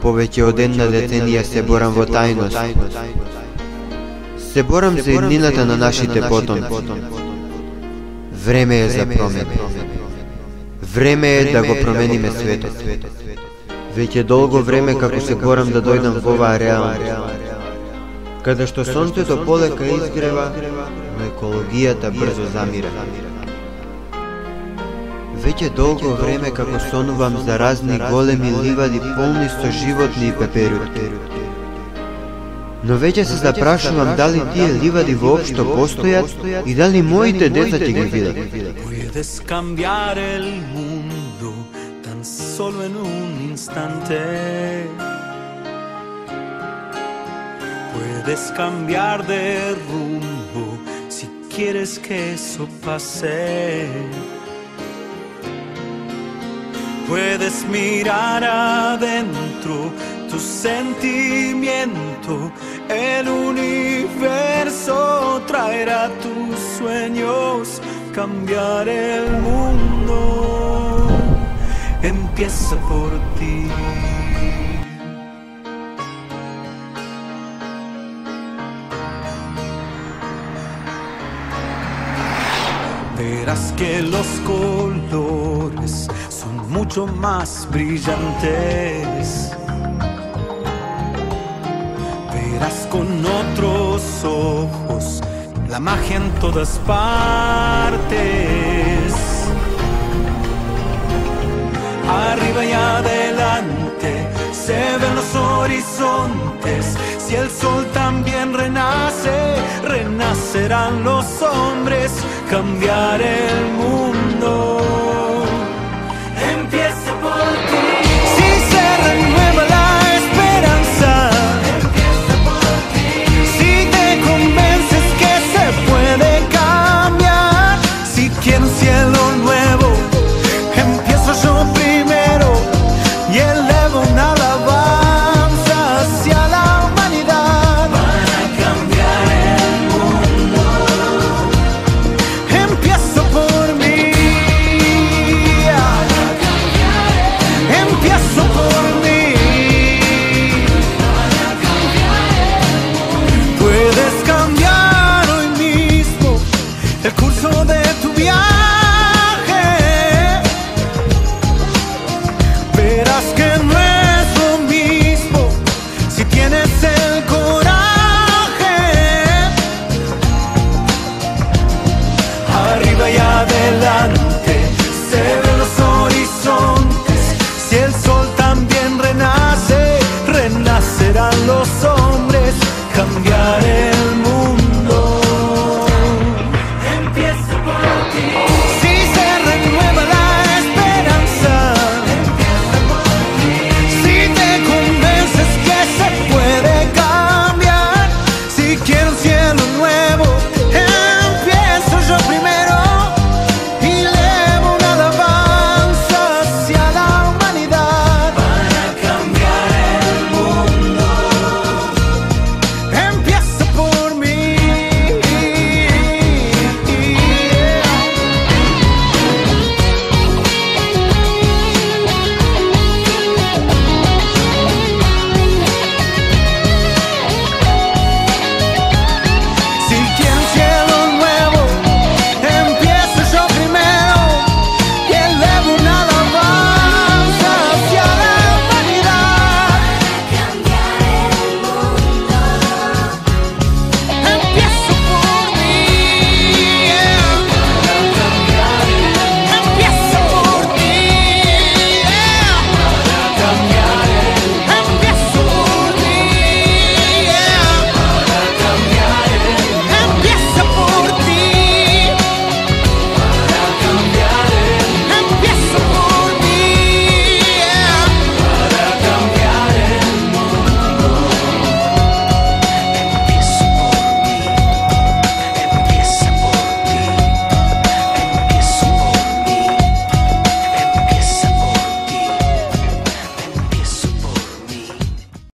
Повеќе од една деценија се борам во тајност. Се борам за еднината на нашите потомци. Време е за промена. Време е да го промениме светот. Веќе долго време како се борам да дојдам во оваа реалност, каде што сонцето полека изгрева, но екологијата брзо замира. Веќе долго време како сонувам за разни големи ливади полни со животни и пеперутки. Но веќе се запрашувам дали тие ливади воопшто постојат и дали моите деца ќе ги видат. Puedes cambiar el mundo tan solo en un instante. Puedes cambiar de rumbo si quieres que eso pase. Puedes mirar adentro tu sentimiento, el universo traerá tus sueños, cambiar el mundo empieza por ti. Verás que los colores son mucho más brillantes. Verás con otros ojos la magia en todas partes. Arriba y adelante se ven los horizontes. Si el sol también renace, renacerán los hombres. Cambiar el